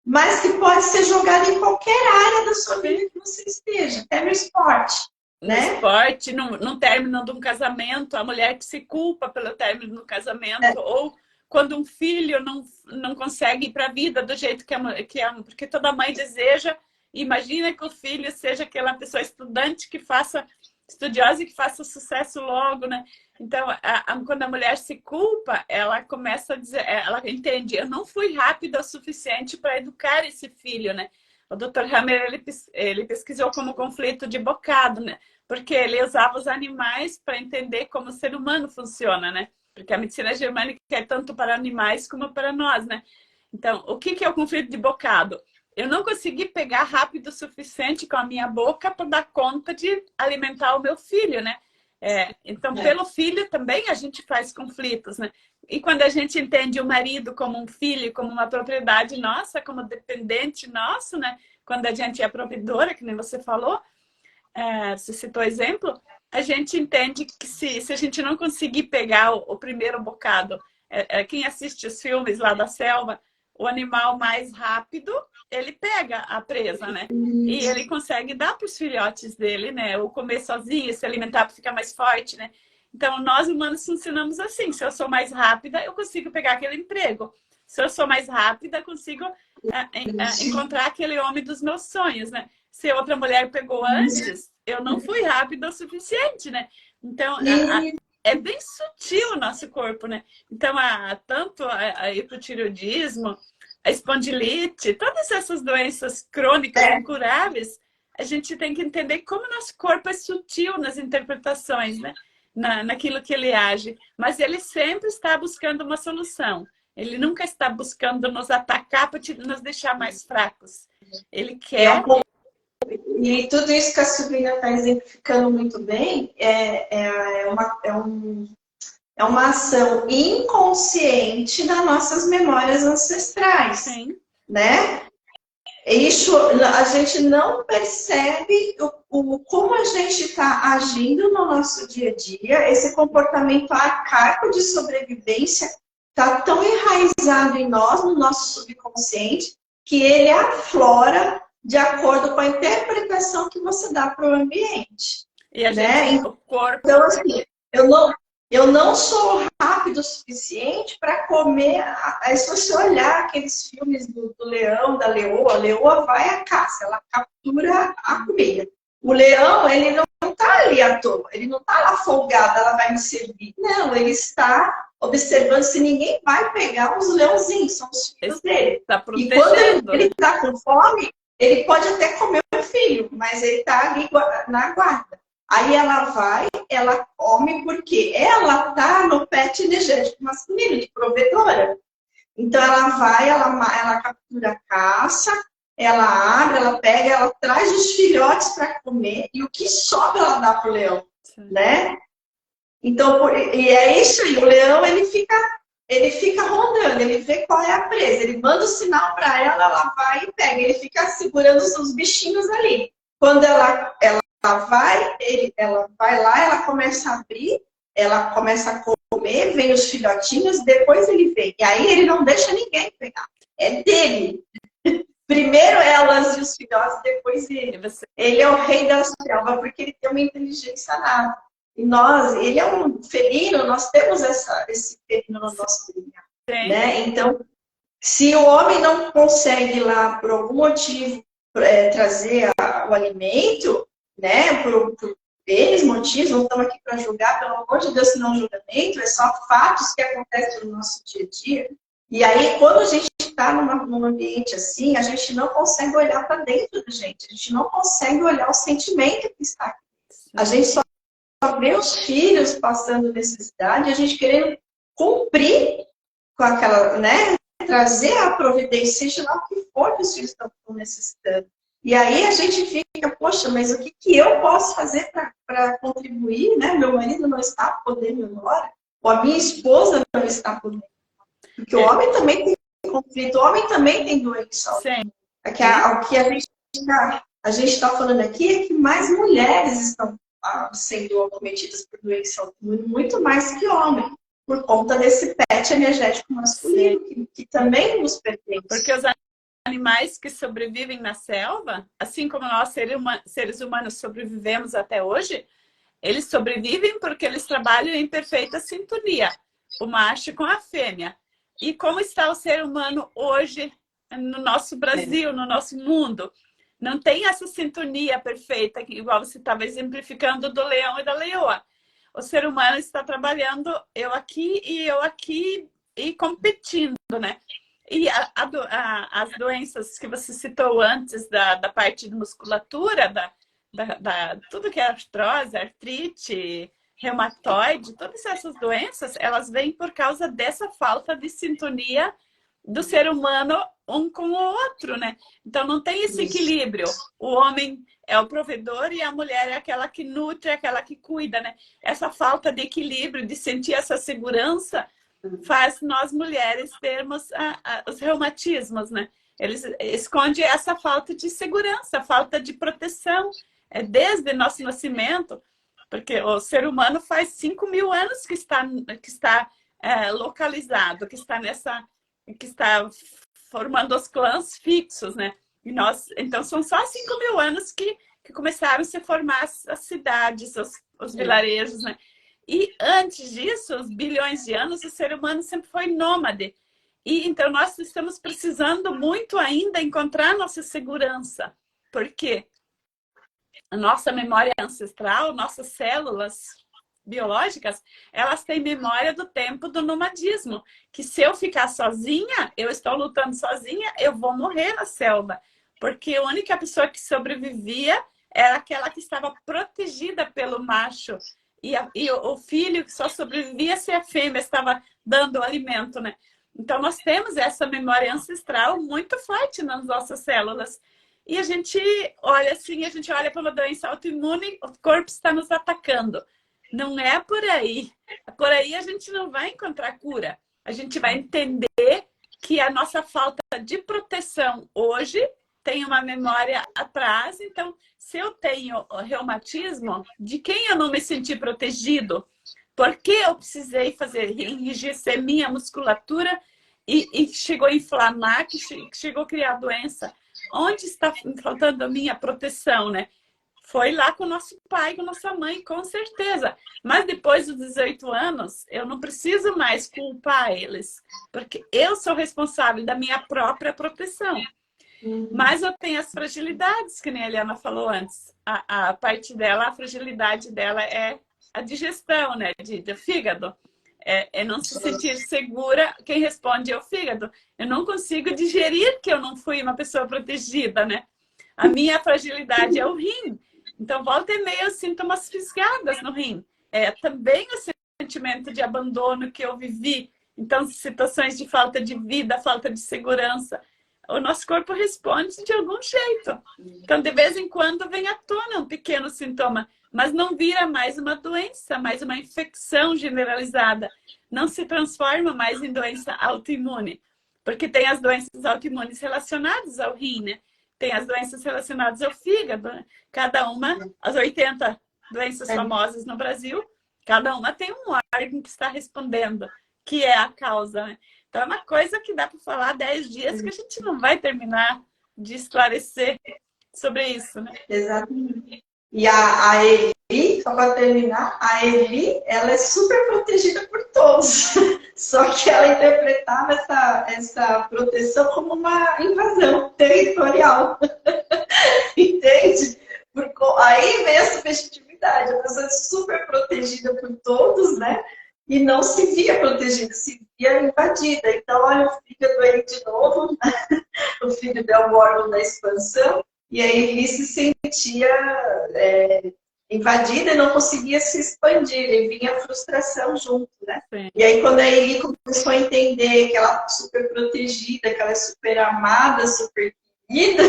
mas que pode ser jogado em qualquer área da sua vida que você esteja, até no esporte. No né? esporte, no término de um casamento, a mulher que se culpa pelo término do casamento, ou quando um filho não consegue ir para a vida do jeito que ama, porque toda mãe deseja. Imagina que o filho seja aquela pessoa estudante que faça estudiosa e que faça sucesso logo, né? Então, quando a mulher se culpa, ela começa a dizer, ela entende, eu não fui rápida o suficiente para educar esse filho, né? O Dr. Hammer, ele pesquisou como conflito de bocado, né? Porque ele usava os animais para entender como o ser humano funciona, né? Porque a medicina germânica é tanto para animais como para nós, né? Então, o que é o conflito de bocado? Eu não consegui pegar rápido o suficiente com a minha boca para dar conta de alimentar o meu filho, né? Então, pelo filho também a gente faz conflitos, né? E quando a gente entende o marido como um filho, como uma propriedade nossa, como dependente nosso, né? Quando a gente é provedora, que nem você falou, você citou exemplo, a gente entende que se a gente não conseguir pegar o primeiro bocado, quem assiste os filmes lá da selva, o animal mais rápido, ele pega a presa, né? E ele consegue dar para os filhotes dele, né? Ou comer sozinho, se alimentar para ficar mais forte, né? Então, nós humanos funcionamos assim. Se eu sou mais rápida, eu consigo pegar aquele emprego. Se eu sou mais rápida, eu consigo encontrar aquele homem dos meus sonhos, né? Se outra mulher pegou antes, eu não fui rápida o suficiente, né? Então, é bem sutil o nosso corpo, né? Então, tanto a hipotireoidismo, a espondilite, todas essas doenças crônicas incuráveis, a gente tem que entender como o nosso corpo é sutil nas interpretações, né? Naquilo que ele age. Mas ele sempre está buscando uma solução. Ele nunca está buscando nos atacar para nos deixar mais fracos. Ele quer... E tudo isso que a Silvina está exemplificando muito bem é uma ação inconsciente das nossas memórias ancestrais. Sim. Né? Isso, a gente não percebe como a gente está agindo no nosso dia a dia. Esse comportamento arcaico de sobrevivência está tão enraizado em nós, no nosso subconsciente, que ele aflora de acordo com a interpretação que você dá para o ambiente. E a gente, o corpo... Então, assim, eu não sou rápido o suficiente para comer. Se você olhar aqueles filmes do leão, da leoa, a leoa vai à caça, ela captura a comida. O leão, ele não está ali à toa, ele não está lá folgado, ela vai me servir. Não, ele está observando se ninguém vai pegar os leãozinhos, são os filhos dele. Tá e quando ele está com fome, ele pode até comer o filho, mas ele está ali na guarda. Aí ela come porque ela está no pet energético masculino, de provedora. Então ela vai, ela captura a caça, ela abre, ela pega, ela traz os filhotes para comer e o que sobra ela dá para o leão, né? Então, e é isso aí, o leão ele fica rondando, ele vê qual é a presa, ele manda o sinal para ela vai e pega, ele fica segurando os seus bichinhos ali. Quando ela vai lá, ela começa a abrir, ela começa a comer, vem os filhotinhos, depois ele vem. E aí ele não deixa ninguém pegar. É dele. Primeiro elas e os filhotes, depois ele. Ele é o rei da selva, porque ele tem uma inteligência nata. E ele é um felino, nós temos esse felino no nosso DNA. Né? Então, se o homem não consegue lá, por algum motivo, trazer o alimento, né, por eles motivos, não estamos aqui para julgar, pelo amor de Deus, não é um julgamento, é só fatos que acontecem no nosso dia a dia. E aí, quando a gente está num ambiente assim, a gente não consegue olhar para dentro da gente, a gente não consegue olhar o sentimento que está aqui. A gente só vê os filhos passando necessidade, a gente querendo cumprir com aquela, né, trazer a providência, seja lá o que for que os filhos estão necessitando. E aí a gente fica, poxa, mas o que eu posso fazer para contribuir, né? Meu marido não está podendo agora, ou a minha esposa não está podendo. Porque o homem também tem conflito, o homem também tem doença. Sim. O que a gente está falando aqui é que mais mulheres estão sendo acometidas por doença autoimune, muito mais que homens, por conta desse pet energético masculino, que também nos pertence. Porque os animais que sobrevivem na selva, assim como nós, seres humanos, sobrevivemos até hoje, eles sobrevivem porque eles trabalham em perfeita sintonia, o macho com a fêmea. E como está o ser humano hoje no nosso Brasil, no nosso mundo? Não tem essa sintonia perfeita, igual você estava exemplificando do leão e da leoa. O ser humano está trabalhando eu aqui e competindo, né? E as doenças que você citou antes da parte de musculatura, tudo que é artrose, artrite, reumatoide, todas essas doenças, elas vêm por causa dessa falta de sintonia do ser humano um com o outro, né? Então não tem esse equilíbrio. O homem é o provedor e a mulher é aquela que nutre, aquela que cuida, né? Essa falta de equilíbrio, de sentir essa segurança, faz nós mulheres termos os reumatismos, né? Eles escondem essa falta de segurança, falta de proteção, desde nosso nascimento, porque o ser humano faz 5.000 anos que está localizado, que está formando os clãs fixos, né? E então, são só 5.000 anos que começaram a se formar as cidades, os vilarejos, né? E antes disso, os bilhões de anos, o ser humano sempre foi nômade. E então nós estamos precisando muito ainda encontrar nossa segurança. Por quê? A nossa memória ancestral, nossas células biológicas, elas têm memória do tempo do nomadismo. Que se eu ficar sozinha, eu estou lutando sozinha, eu vou morrer na selva. Porque a única pessoa que sobrevivia era aquela que estava protegida pelo macho. E o filho que só sobrevivia se a fêmea estava dando o alimento, né? Então, nós temos essa memória ancestral muito forte nas nossas células. E a gente olha assim, a gente olha para uma doença autoimune, o corpo está nos atacando. Não é por aí. Por aí a gente não vai encontrar cura. A gente vai entender que a nossa falta de proteção hoje tem uma memória atrás. Então, se eu tenho reumatismo, de quem eu não me senti protegido? Por que eu precisei enrijecer minha musculatura e chegou a inflamar, que chegou a criar doença? Onde está faltando a minha proteção, né? Foi lá com o nosso pai, com a nossa mãe, com certeza. Mas depois dos 18 anos, eu não preciso mais culpar eles, porque eu sou responsável da minha própria proteção. Mas eu tenho as fragilidades, que nem a Eliana falou antes. A parte dela, a fragilidade dela é a digestão, né? Do fígado. É não se sentir segura. Quem responde é o fígado. Eu não consigo digerir que eu não fui uma pessoa protegida, né? A minha fragilidade é o rim. Então, volta e meia eu sinto umas fisgadas no rim. Também o sentimento de abandono que eu vivi. Então, situações de falta de vida, falta de segurança. O nosso corpo responde de algum jeito. Então, de vez em quando, vem à tona um pequeno sintoma, mas não vira mais uma doença, mais uma infecção generalizada. Não se transforma mais em doença autoimune, porque tem as doenças autoimunes relacionadas ao rim, né? Tem as doenças relacionadas ao fígado, né? Cada uma, as 80 doenças famosas no Brasil, cada uma tem um órgão que está respondendo, que é a causa, né? Então, é uma coisa que dá para falar 10 dias que a gente não vai terminar de esclarecer sobre isso, né? Exatamente. E a Eli, só para terminar, a Eli, ela é super protegida por todos. Só que ela interpretava essa proteção como uma invasão territorial. Entende? Aí vem a subjetividade. A pessoa é super protegida por todos, né? E não se via protegida, se via invadida. Então, olha o fígado aí de novo. O fígado é o órgão da expansão. E aí ele se sentia invadida e não conseguia se expandir. E vinha a frustração junto, né? Sim. E aí quando a Eli começou a entender que ela é super protegida, que ela é super amada, super querida,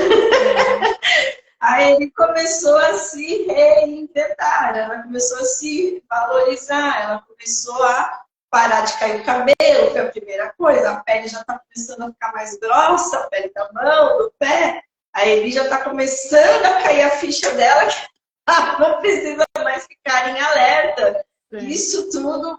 aí ele começou a se reinventar, ela começou a se valorizar, ela começou a parar de cair o cabelo, foi a primeira coisa. A pele já está começando a ficar mais grossa, a pele da mão, do pé. Aí ele já está começando a cair a ficha dela, que não precisa mais ficar em alerta. Sim. Isso tudo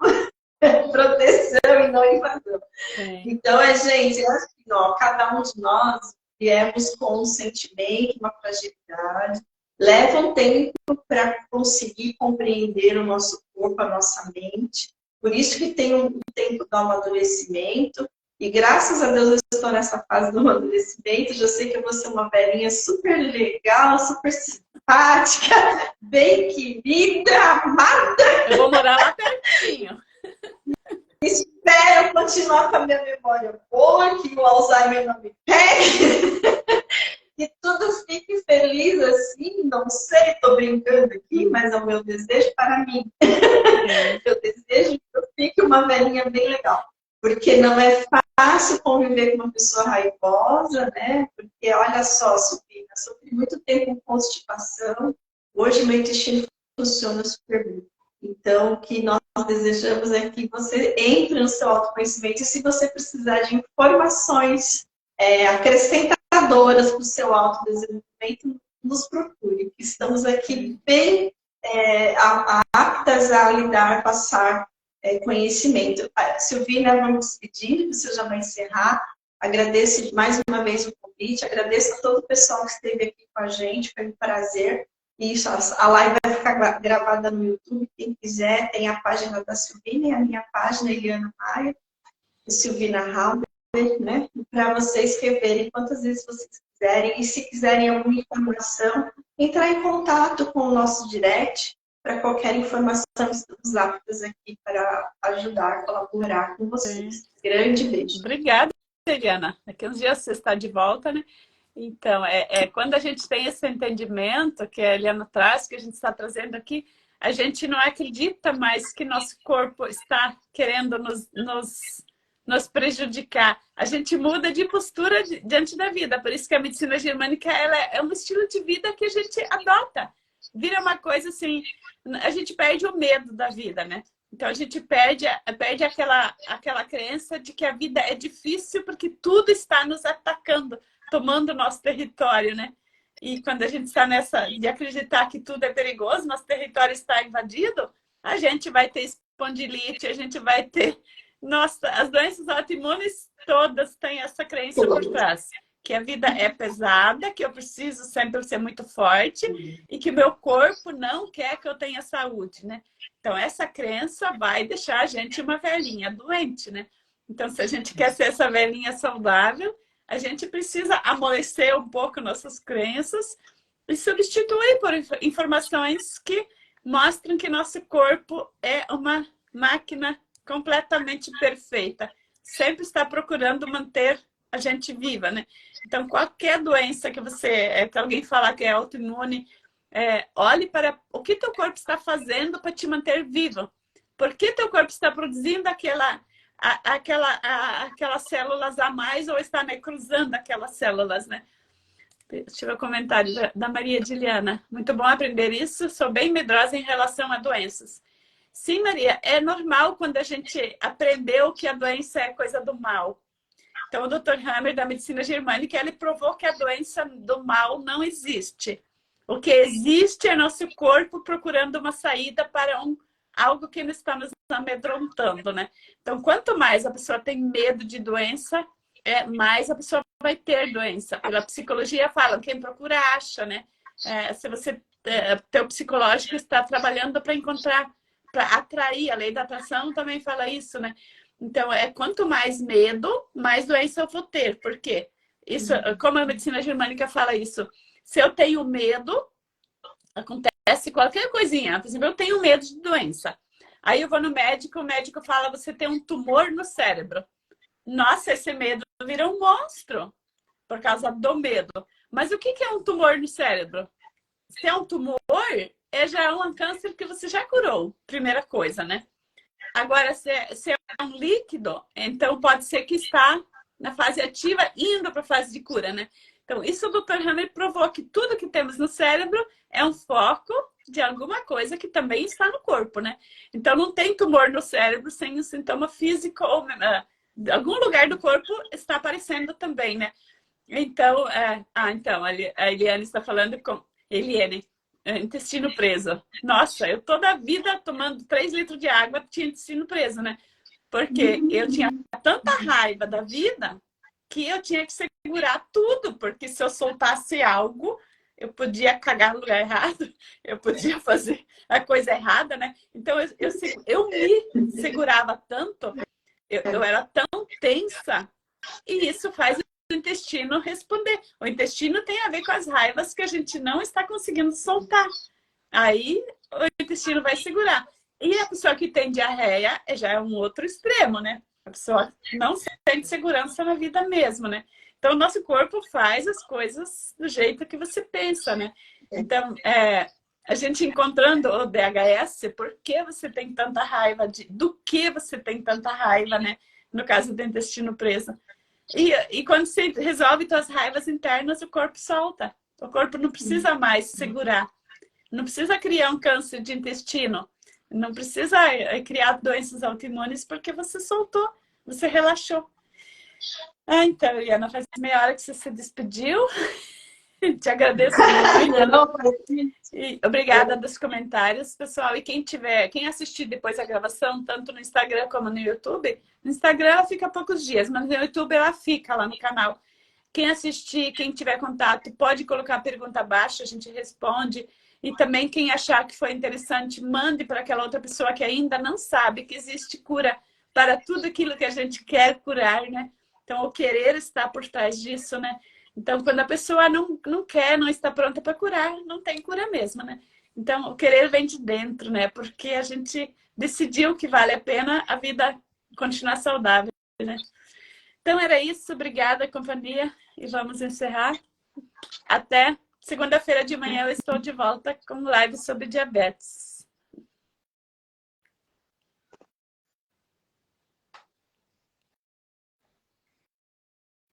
é proteção e não invasão. Sim. Então, gente, é assim, ó, cada um de nós viemos com um sentimento, uma fragilidade. Leva um tempo para conseguir compreender o nosso corpo, a nossa mente. Por isso que tem um tempo do amadurecimento. E graças a Deus eu estou nessa fase do amadurecimento, já sei que eu vou ser uma velhinha super legal, super simpática, bem querida, amada. Eu vou morar lá pertinho. Espero continuar com a minha memória boa, que o Alzheimer não me pegue. Que tudo fique feliz assim, não sei, estou brincando aqui, mas é o meu desejo para mim. Eu desejo que eu fique uma velhinha bem legal. Porque não é fácil conviver com uma pessoa raivosa, né? Porque, olha só, Sofia, sofri muito tempo com constipação. Hoje meu intestino funciona super bem. Então, o que nós desejamos é que você entre no seu autoconhecimento e se você precisar de informações acrescentadoras para o seu autodesenvolvimento, nos procure. Estamos aqui bem aptas a lidar, passar conhecimento. Silvina, vamos despedir, você já vai encerrar. Agradeço mais uma vez o convite, agradeço a todo o pessoal que esteve aqui com a gente, foi um prazer. Isso, a live vai ficar gravada no YouTube, quem quiser, tem a página da Silvina e a minha página, Eliana Maia, e Silvina Halber, né? Para vocês reverem quantas vezes vocês quiserem, e se quiserem alguma informação, entrar em contato com o nosso direct, para qualquer informação, estamos aptos aqui para ajudar, colaborar com vocês. Grande beijo. Obrigada, Eliana. Daqui uns dias você está de volta, né? Então, quando a gente tem esse entendimento que a Eliana traz, que a gente está trazendo aqui, a gente não acredita mais que nosso corpo está querendo nos prejudicar. A gente muda de postura diante da vida. Por isso que a medicina germânica ela é um estilo de vida que a gente adota. Vira uma coisa assim, a gente perde o medo da vida, né? Então a gente perde aquela crença de que a vida é difícil porque tudo está nos atacando, tomando o nosso território, né? E quando a gente está nessa de acreditar que tudo é perigoso, nosso território está invadido, a gente vai ter espondilite, a gente vai ter... Nossa, as doenças autoimunes todas têm essa crença por trás. Que a vida é pesada, que eu preciso sempre ser muito forte e que meu corpo não quer que eu tenha saúde, né? Então, essa crença vai deixar a gente uma velhinha doente, né? Então, se a gente quer ser essa velhinha saudável, a gente precisa amolecer um pouco nossas crenças e substituir por informações que mostram que nosso corpo é uma máquina completamente perfeita. Sempre está procurando manter a gente viva, né? Então, qualquer doença que que alguém falar que é autoimune, olhe para o que teu corpo está fazendo para te manter vivo. Por que teu corpo está produzindo aquelas células a mais ou está necrosando aquelas células, né? Deixa eu ver o comentário da Maria Diliana. Muito bom aprender isso. Sou bem medrosa em relação a doenças. Sim, Maria, é normal quando a gente aprendeu que a doença é coisa do mal. Então, o Dr. Hammer, da medicina germânica, ele provou que a doença do mal não existe. O que existe é nosso corpo procurando uma saída para algo que não está nos amedrontando, né? Então, quanto mais a pessoa tem medo de doença, mais a pessoa vai ter doença. Pela psicologia falam, quem procura acha, né? Se você, teu psicológico está trabalhando para encontrar, para atrair, a lei da atração também fala isso, né? Então, quanto mais medo, mais doença eu vou ter. Por quê? Isso, como a medicina germânica fala isso, se eu tenho medo, acontece qualquer coisinha. Por exemplo, eu tenho medo de doença. Aí eu vou no médico, o médico fala, você tem um tumor no cérebro. Nossa, esse medo vira um monstro por causa do medo. Mas o que é um tumor no cérebro? Se é um tumor, já é um câncer que você já curou. Primeira coisa, né? Agora, se é um líquido, então pode ser que está na fase ativa, indo para a fase de cura, né? Então, isso o Dr. Hammer provou que tudo que temos no cérebro é um foco de alguma coisa que também está no corpo, né? Então, não tem tumor no cérebro sem um sintoma físico ou de algum lugar do corpo está aparecendo também, né? Então, então a Eliane está falando com... Eliane, intestino preso. Nossa, eu toda a vida tomando 3 litros de água tinha intestino preso, né? Porque eu tinha tanta raiva da vida que eu tinha que segurar tudo, porque se eu soltasse algo, eu podia cagar no lugar errado, eu podia fazer a coisa errada, né? Então eu me segurava tanto Eu era tão tensa e isso faz o intestino responder. O intestino tem a ver com as raivas que a gente não está conseguindo soltar. Aí o intestino vai segurar. E a pessoa que tem diarreia já é um outro extremo, né? A pessoa não sente segurança na vida mesmo, né? Então, o nosso corpo faz as coisas do jeito que você pensa, né? Então, a gente encontrando o DHS, por que você tem tanta raiva? Do que você tem tanta raiva, né? No caso do intestino preso. E quando você resolve suas raivas internas, o corpo solta. O corpo não precisa mais segurar. Não precisa criar um câncer de intestino. Não precisa criar doenças autoimunes porque você soltou, você relaxou. Então, Eliana, faz meia hora que você se despediu. Te agradeço muito. E obrigada dos comentários, pessoal. E quem assistir depois a gravação, tanto no Instagram como no YouTube, no Instagram ela fica poucos dias, mas no YouTube ela fica lá no canal. Quem assistir, quem tiver contato, pode colocar a pergunta abaixo, a gente responde. E também quem achar que foi interessante, mande para aquela outra pessoa que ainda não sabe que existe cura para tudo aquilo que a gente quer curar, né? Então, o querer está por trás disso, né? Então, quando a pessoa não quer, não está pronta para curar, não tem cura mesmo, né? Então, o querer vem de dentro, né? Porque a gente decidiu que vale a pena a vida continuar saudável, né? Então, era isso. Obrigada, companhia. E vamos encerrar. Até segunda-feira de manhã eu estou de volta com live sobre diabetes.